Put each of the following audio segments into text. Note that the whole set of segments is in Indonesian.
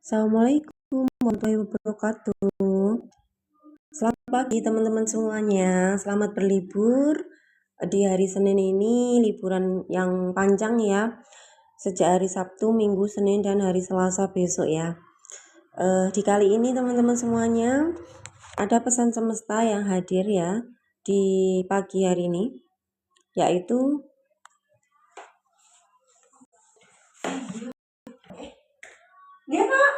Assalamualaikum warahmatullahi wabarakatuh. Selamat pagi teman-teman semuanya. Selamat berlibur di hari Senin ini, liburan yang panjang ya. Sejak hari Sabtu, Minggu, Senin, dan hari Selasa besok ya. Di kali ini teman-teman semuanya ada pesan semesta yang hadir ya di pagi hari ini, yaitu ya Pak.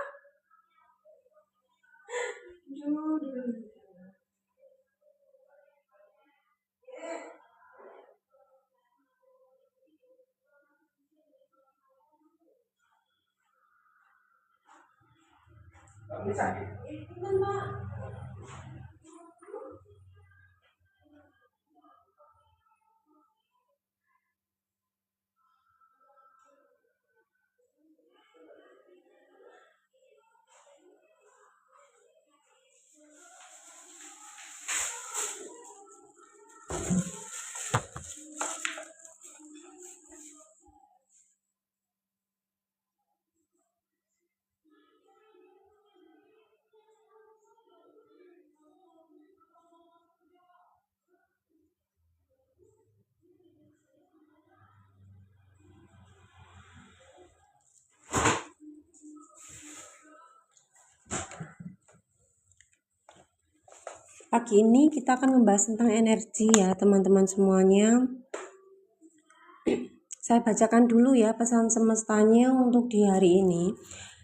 Pagi ini kita akan membahas tentang energi ya teman-teman semuanya. Saya bacakan dulu ya pesan semestanya untuk di hari ini.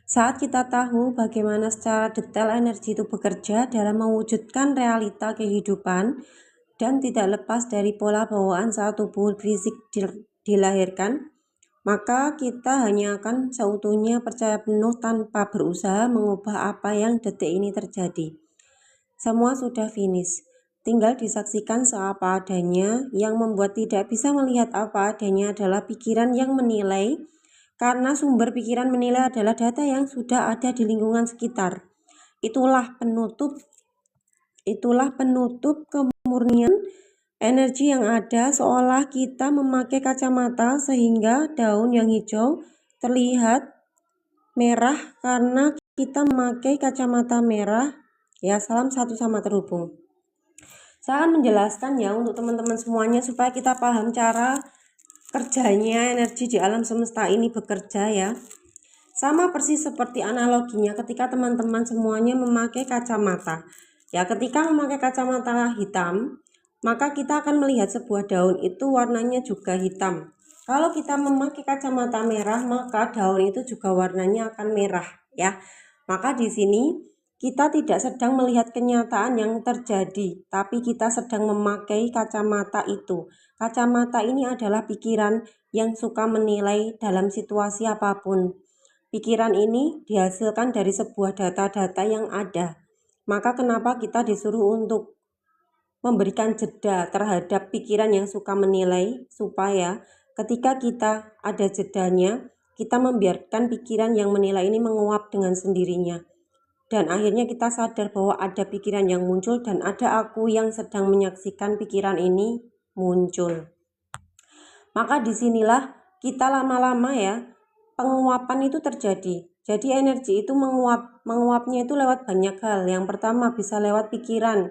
Saat kita tahu bagaimana secara detail energi itu bekerja dalam mewujudkan realita kehidupan dan tidak lepas dari pola bawaan saat tubuh fisik dilahirkan, maka kita hanya akan seutuhnya percaya penuh tanpa berusaha mengubah apa yang detik ini terjadi. Semua sudah finish, tinggal disaksikan seapa adanya. Yang membuat tidak bisa melihat apa adanya adalah pikiran yang menilai, karena sumber pikiran menilai adalah data yang sudah ada di lingkungan sekitar. Itulah penutup kemurnian energi yang ada, seolah kita memakai kacamata sehingga daun yang hijau terlihat merah karena kita memakai kacamata merah. Ya, salam satu sama terhubung. Saya akan menjelaskan ya untuk teman-teman semuanya supaya kita paham cara kerjanya energi di alam semesta ini bekerja ya. Sama persis seperti analoginya ketika teman-teman semuanya memakai kacamata. Ya, ketika memakai kacamata hitam, maka kita akan melihat sebuah daun itu warnanya juga hitam. Kalau kita memakai kacamata merah, maka daun itu juga warnanya akan merah ya. Maka di sini kita tidak sedang melihat kenyataan yang terjadi, tapi kita sedang memakai kacamata itu. Kacamata ini adalah pikiran yang suka menilai dalam situasi apapun. Pikiran ini dihasilkan dari sebuah data-data yang ada. Maka kenapa kita disuruh untuk memberikan jeda terhadap pikiran yang suka menilai, supaya ketika kita ada jedanya, kita membiarkan pikiran yang menilai ini menguap dengan sendirinya. Dan akhirnya kita sadar bahwa ada pikiran yang muncul dan ada aku yang sedang menyaksikan pikiran ini muncul. Maka disinilah kita lama-lama ya, penguapan itu terjadi. Jadi energi itu menguapnya itu lewat banyak hal. Yang pertama bisa lewat pikiran,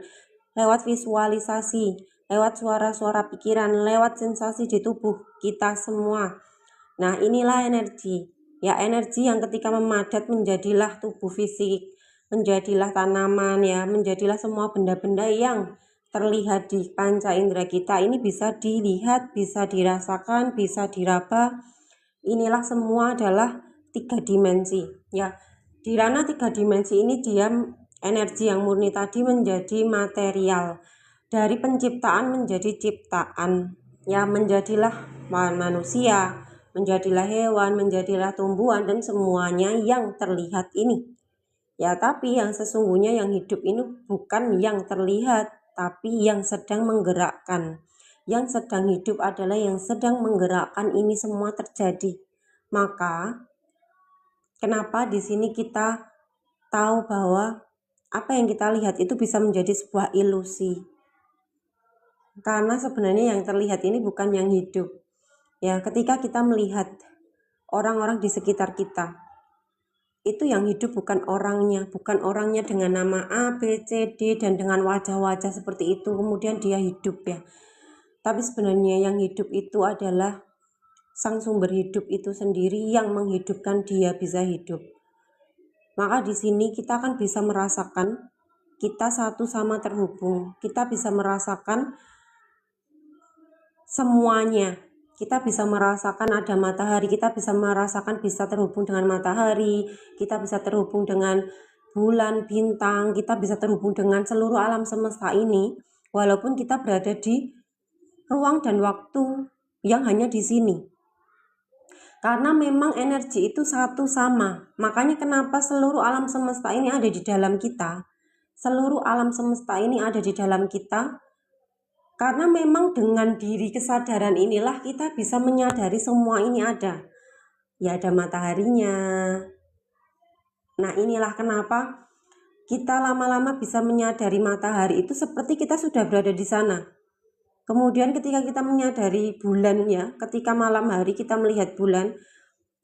lewat visualisasi, lewat suara-suara pikiran, lewat sensasi di tubuh kita semua. Nah, inilah energi. Ya, energi yang ketika memadat menjadilah tubuh fisik, menjadilah tanaman ya, menjadilah semua benda-benda yang terlihat di panca indera kita ini bisa dilihat, bisa dirasakan, bisa diraba. Inilah semua adalah 3 dimensi ya. Di ranah 3 dimensi ini dia energi yang murni tadi menjadi material. Dari penciptaan menjadi ciptaan ya, menjadilah manusia, menjadilah hewan, menjadilah tumbuhan dan semuanya yang terlihat ini. Ya, tapi yang sesungguhnya yang hidup ini bukan yang terlihat, tapi yang sedang menggerakkan. Yang sedang hidup adalah yang sedang menggerakkan ini semua terjadi. Maka, kenapa di sini kita tahu bahwa apa yang kita lihat itu bisa menjadi sebuah ilusi? Karena sebenarnya yang terlihat ini bukan yang hidup. Ya, ketika kita melihat orang-orang di sekitar kita, itu yang hidup bukan orangnya dengan nama A, B, C, D dan dengan wajah-wajah seperti itu kemudian dia hidup ya. Tapi sebenarnya yang hidup itu adalah sang sumber hidup itu sendiri yang menghidupkan dia bisa hidup. Maka di sini kita akan bisa merasakan kita satu sama terhubung. Kita bisa merasakan semuanya. Kita bisa merasakan ada matahari, kita bisa merasakan bisa terhubung dengan matahari, kita bisa terhubung dengan bulan, bintang, kita bisa terhubung dengan seluruh alam semesta ini, walaupun kita berada di ruang dan waktu yang hanya di sini. Karena memang energi itu satu sama, makanya kenapa seluruh alam semesta ini ada di dalam kita. Seluruh alam semesta ini ada di dalam kita, karena memang dengan diri kesadaran inilah kita bisa menyadari semua ini ada. Ya ada mataharinya. Nah inilah kenapa kita lama-lama bisa menyadari matahari itu seperti kita sudah berada di sana. Kemudian ketika kita menyadari bulan ya, ketika malam hari kita melihat bulan,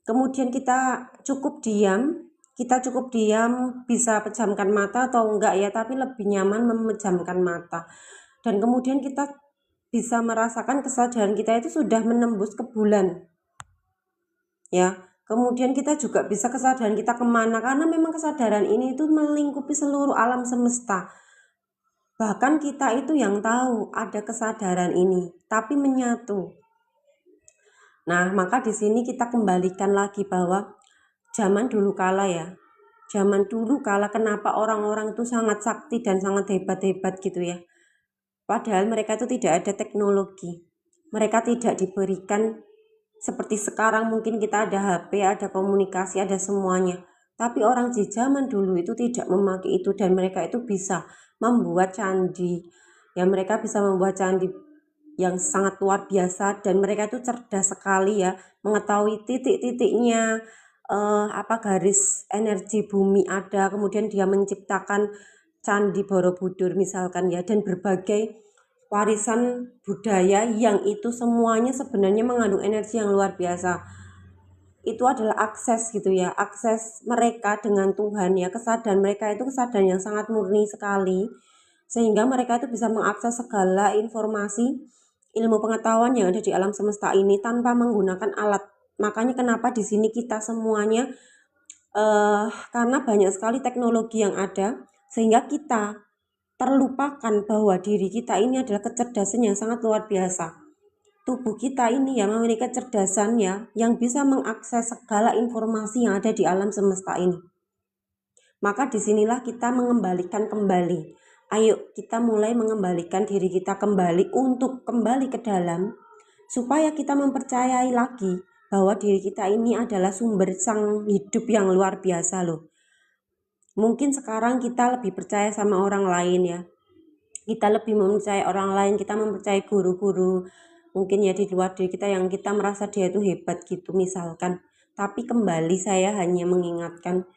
kemudian kita cukup diam bisa pejamkan mata atau enggak ya, tapi lebih nyaman memejamkan mata. Dan kemudian kita bisa merasakan kesadaran kita itu sudah menembus ke bulan ya. Kemudian kita juga bisa kesadaran kita kemana, karena memang kesadaran ini itu melingkupi seluruh alam semesta. Bahkan kita itu yang tahu ada kesadaran ini, tapi menyatu. Nah, maka di sini kita kembalikan lagi bahwa zaman dulu kala ya, zaman dulu kala kenapa orang-orang itu sangat sakti dan sangat hebat-hebat gitu ya. Padahal mereka itu tidak ada teknologi. Mereka tidak diberikan seperti sekarang mungkin kita ada HP, ada komunikasi, ada semuanya. Tapi orang di zaman dulu itu tidak memakai itu dan mereka itu bisa membuat candi. Ya mereka bisa membuat candi yang sangat luar biasa dan mereka itu cerdas sekali ya, mengetahui titik-titiknya garis energi bumi ada, kemudian dia menciptakan Candi Borobudur misalkan ya, dan berbagai warisan budaya yang itu semuanya sebenarnya mengandung energi yang luar biasa. Itu adalah akses gitu ya, akses mereka dengan Tuhan ya, kesadaran mereka itu kesadaran yang sangat murni sekali, sehingga mereka itu bisa mengakses segala informasi ilmu pengetahuan yang ada di alam semesta ini tanpa menggunakan alat. Makanya kenapa di sini kita semuanya karena banyak sekali teknologi yang ada, sehingga kita terlupakan bahwa diri kita ini adalah kecerdasan yang sangat luar biasa. Tubuh kita ini ya memiliki kecerdasan ya, yang bisa mengakses segala informasi yang ada di alam semesta ini. Maka disinilah kita mengembalikan kembali. Ayo kita mulai mengembalikan diri kita kembali untuk kembali ke dalam, supaya kita mempercayai lagi bahwa diri kita ini adalah sumber sang hidup yang luar biasa loh. Mungkin sekarang kita lebih percaya sama orang lain ya. Kita lebih mempercayai orang lain, kita mempercayai guru-guru. Mungkin ya di luar diri kita yang kita merasa dia itu hebat gitu misalkan. Tapi kembali saya hanya mengingatkan,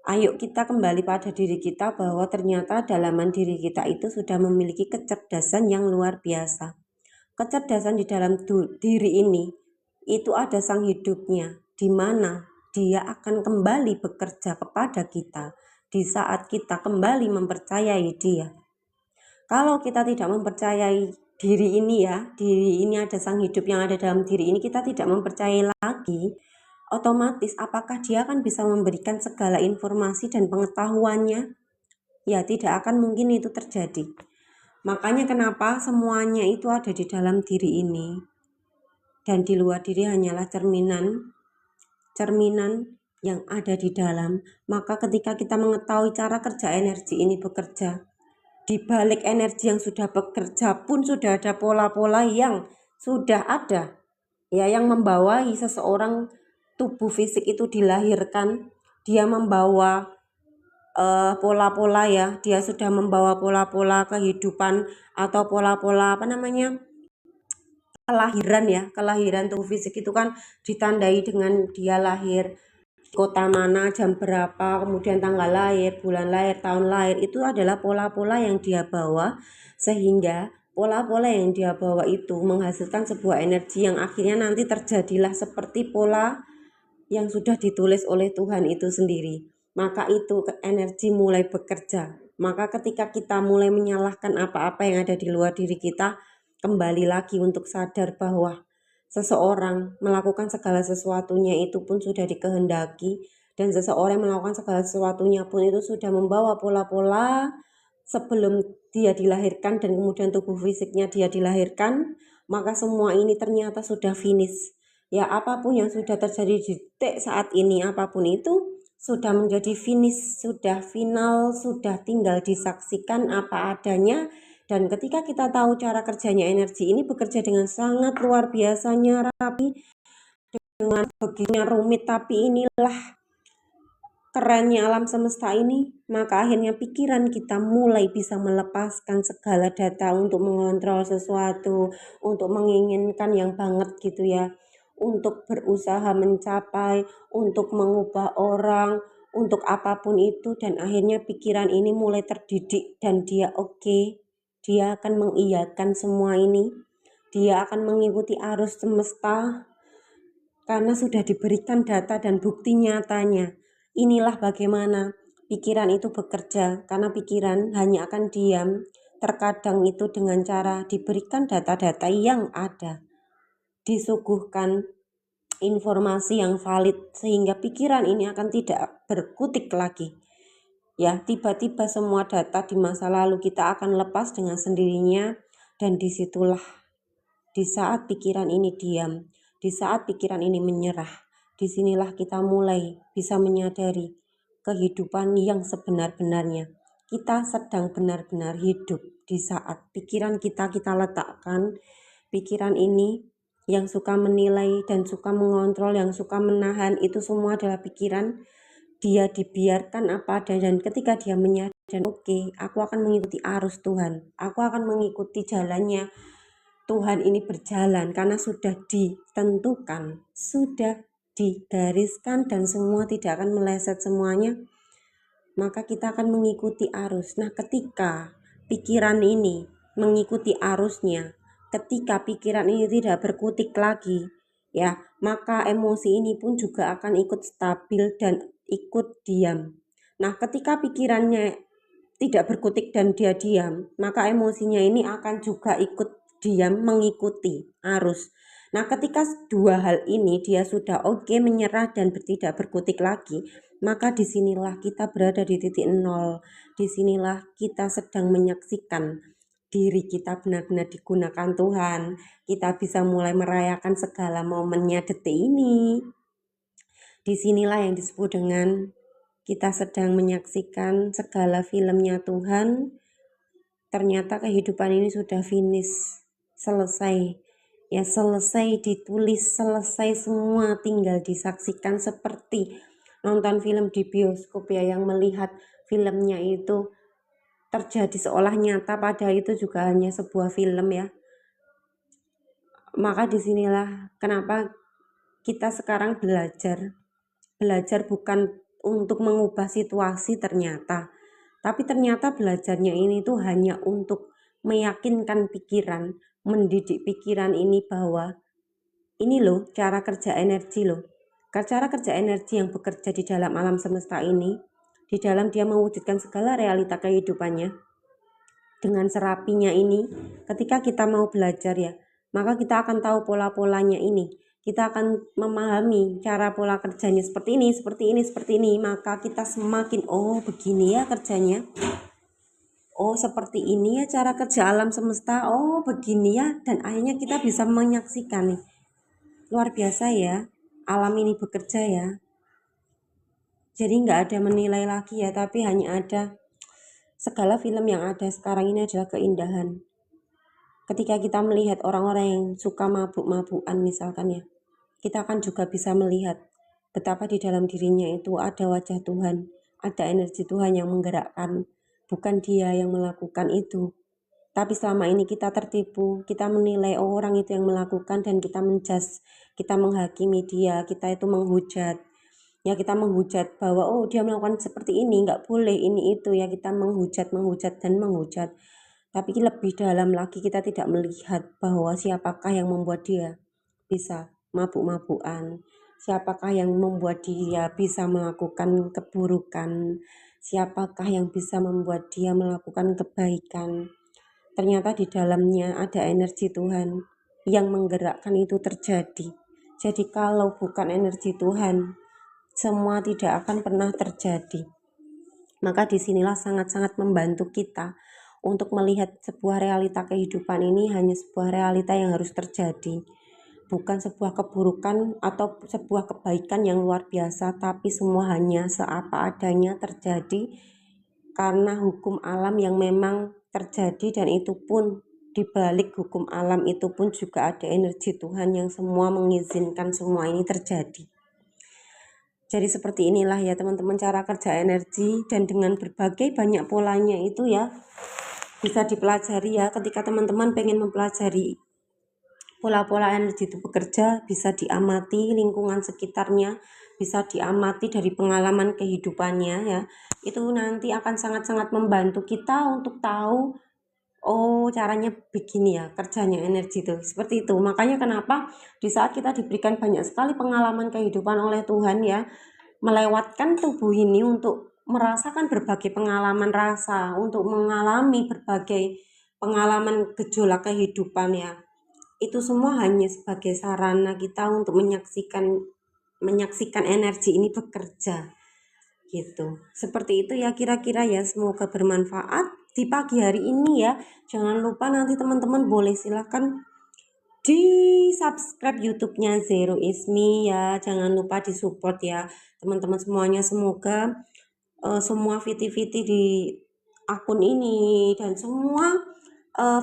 ayo kita kembali pada diri kita bahwa ternyata dalaman diri kita itu sudah memiliki kecerdasan yang luar biasa. Kecerdasan di dalam diri ini itu ada sang hidupnya, di mana dia akan kembali bekerja kepada kita di saat kita kembali mempercayai dia. Kalau kita tidak mempercayai diri ini ya, diri ini ada sang hidup yang ada dalam diri ini, kita tidak mempercayai lagi, otomatis apakah dia akan bisa memberikan segala informasi dan pengetahuannya? Ya tidak akan mungkin itu terjadi. Makanya kenapa semuanya itu ada di dalam diri ini. Dan di luar diri hanyalah cerminan yang ada di dalam. Maka ketika kita mengetahui cara kerja energi ini bekerja, di balik energi yang sudah bekerja pun sudah ada pola-pola yang sudah ada, ya, yang membawahi seseorang tubuh fisik itu dilahirkan. Dia membawa pola-pola ya, dia sudah membawa pola-pola kehidupan atau pola-pola kelahiran tubuh fisik itu kan ditandai dengan dia lahir kota mana, jam berapa, kemudian tanggal lahir, bulan lahir, tahun lahir. Itu adalah pola-pola yang dia bawa, sehingga pola-pola yang dia bawa itu menghasilkan sebuah energi yang akhirnya nanti terjadilah seperti pola yang sudah ditulis oleh Tuhan itu sendiri. Maka itu energi mulai bekerja. Maka ketika kita mulai menyalahkan apa-apa yang ada di luar diri kita, kembali lagi untuk sadar bahwa seseorang melakukan segala sesuatunya itu pun sudah dikehendaki, dan seseorang melakukan segala sesuatunya pun itu sudah membawa pola-pola sebelum dia dilahirkan dan kemudian tubuh fisiknya dia dilahirkan. Maka semua ini ternyata sudah finish. Ya, apapun yang sudah terjadi di detik saat ini, apapun itu sudah menjadi finish, sudah final, sudah tinggal disaksikan apa adanya. Dan ketika kita tahu cara kerjanya energi ini bekerja dengan sangat luar biasanya rapi, dengan begitu rumit, tapi inilah kerennya alam semesta ini, maka akhirnya pikiran kita mulai bisa melepaskan segala data untuk mengontrol sesuatu, untuk menginginkan yang banget gitu ya, untuk berusaha mencapai, untuk mengubah orang, untuk apapun itu, dan akhirnya pikiran ini mulai terdidik dan dia oke, dia akan mengiyakan semua ini, dia akan mengikuti arus semesta karena sudah diberikan data dan bukti nyatanya. Inilah bagaimana pikiran itu bekerja, karena pikiran hanya akan diam, terkadang itu dengan cara diberikan data-data yang ada, disuguhkan informasi yang valid, sehingga pikiran ini akan tidak berkutik lagi. Ya, tiba-tiba semua data di masa lalu kita akan lepas dengan sendirinya, dan disitulah di saat pikiran ini diam, di saat pikiran ini menyerah, disinilah kita mulai bisa menyadari kehidupan yang sebenar-benarnya. Kita sedang benar-benar hidup di saat pikiran kita letakkan. Pikiran ini yang suka menilai dan suka mengontrol, yang suka menahan, itu semua adalah pikiran. Dia dibiarkan apa adanya, dan ketika dia menyadari, oke, aku akan mengikuti arus Tuhan, aku akan mengikuti jalannya Tuhan ini berjalan, karena sudah ditentukan, sudah digariskan, dan semua tidak akan meleset semuanya, maka kita akan mengikuti arus. Nah, ketika pikiran ini mengikuti arusnya, ketika pikiran ini tidak berkutik lagi, ya, maka emosi ini pun juga akan ikut stabil dan ikut diam. Nah, ketika pikirannya tidak berkutik dan dia diam, maka emosinya ini akan juga ikut diam mengikuti arus. Nah, ketika dua hal ini dia sudah oke, menyerah dan tidak berkutik lagi, maka disinilah kita berada di titik nol. Disinilah kita sedang menyaksikan diri kita benar-benar digunakan Tuhan. Kita bisa mulai merayakan segala momennya detik ini. Disinilah yang disebut dengan kita sedang menyaksikan segala filmnya Tuhan. Ternyata kehidupan ini sudah finish, selesai. Ya, selesai ditulis, selesai semua, tinggal disaksikan seperti nonton film di bioskop ya, yang melihat filmnya itu terjadi seolah nyata, padahal itu juga hanya sebuah film ya. Maka disinilah kenapa kita sekarang belajar bukan untuk mengubah situasi ternyata, tapi ternyata belajarnya ini tuh hanya untuk meyakinkan pikiran, mendidik pikiran ini bahwa ini loh cara kerja energi loh. Cara kerja energi yang bekerja di dalam alam semesta ini, di dalam dia mewujudkan segala realita kehidupannya. Dengan serapinya ini, ketika kita mau belajar ya, maka kita akan tahu pola-polanya ini. Kita akan memahami cara pola kerjanya seperti ini, maka kita semakin, oh begini ya kerjanya, oh seperti ini ya cara kerja alam semesta, oh begini ya, dan akhirnya kita bisa menyaksikan nih, luar biasa ya, alam ini bekerja ya. Jadi nggak ada menilai lagi ya, tapi hanya ada segala film yang ada sekarang ini adalah keindahan. Ketika kita melihat orang-orang yang suka mabuk-mabukan misalkan ya, kita akan juga bisa melihat betapa di dalam dirinya itu ada wajah Tuhan, ada energi Tuhan yang menggerakkan. Bukan dia yang melakukan itu. Tapi selama ini kita tertipu, kita menilai orang itu yang melakukan, dan kita menjudge, kita menghakimi dia, kita itu menghujat. Ya, kita menghujat bahwa oh dia melakukan seperti ini, nggak boleh ini itu ya, kita menghujat dan menghujat. Tapi lebih dalam lagi kita tidak melihat bahwa siapakah yang membuat dia bisa mabuk-mabukan, Siapakah yang membuat dia bisa melakukan keburukan? Siapakah yang bisa membuat dia melakukan kebaikan? Ternyata di dalamnya ada energi Tuhan yang menggerakkan itu terjadi. Jadi kalau bukan energi Tuhan, semua tidak akan pernah terjadi. Maka disinilah sangat-sangat membantu kita untuk melihat sebuah realita kehidupan ini hanya sebuah realita yang harus terjadi. Bukan sebuah keburukan atau sebuah kebaikan yang luar biasa, tapi semua hanya seapa adanya terjadi karena hukum alam yang memang terjadi, dan itu pun di balik hukum alam itu pun juga ada energi Tuhan yang semua mengizinkan semua ini terjadi. Jadi seperti inilah ya teman-teman cara kerja energi, dan dengan berbagai banyak polanya itu ya bisa dipelajari ya. Ketika teman-teman pengen mempelajari pola-pola energi itu bekerja, bisa diamati lingkungan sekitarnya, bisa diamati dari pengalaman kehidupannya ya. Itu nanti akan sangat-sangat membantu kita untuk tahu, oh caranya begini ya kerjanya energi itu, seperti itu. Makanya kenapa di saat kita diberikan banyak sekali pengalaman kehidupan oleh Tuhan ya, melewatkan tubuh ini untuk merasakan berbagai pengalaman rasa, untuk mengalami berbagai pengalaman gejolak kehidupan ya, itu semua hanya sebagai sarana kita untuk menyaksikan energi ini bekerja gitu. Seperti itu ya kira-kira ya, semoga bermanfaat di pagi hari ini ya. Jangan lupa nanti teman-teman boleh silahkan di subscribe YouTube-nya Zero Is Me ya. Jangan lupa di support ya teman-teman semuanya. Semoga semua viti-viti di akun ini dan semua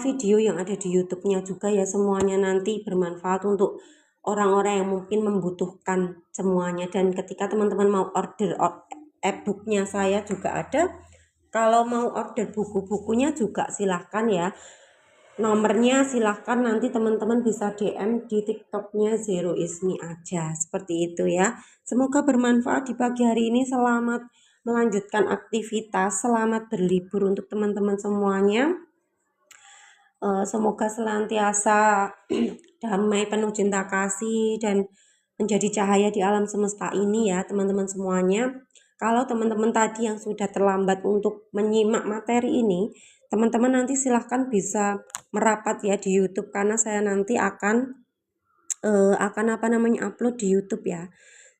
video yang ada di YouTube-nya juga ya, semuanya nanti bermanfaat untuk orang-orang yang mungkin membutuhkan semuanya. Dan ketika teman-teman mau order e-booknya saya juga ada. Kalau mau order buku-bukunya juga silahkan ya. Nomornya silahkan nanti teman-teman bisa DM di TikToknya Zero Is Me aja. Seperti itu ya. Semoga bermanfaat di pagi hari ini. Selamat melanjutkan aktivitas, selamat berlibur untuk teman-teman semuanya. Semoga senantiasa damai, penuh cinta kasih, dan menjadi cahaya di alam semesta ini ya teman-teman semuanya. Kalau teman-teman tadi yang sudah terlambat untuk menyimak materi ini, teman-teman nanti silahkan bisa merapat ya di YouTube, karena saya nanti akan upload di YouTube ya.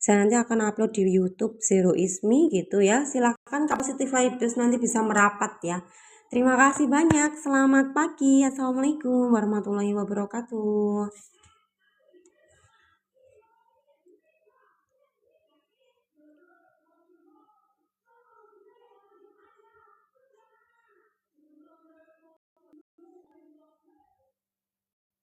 Saya nanti akan upload di YouTube Zero Is Me gitu ya. Silahkan Positive Vibes nanti bisa merapat ya. Terima kasih banyak. Selamat pagi. Assalamualaikum warahmatullahi wabarakatuh.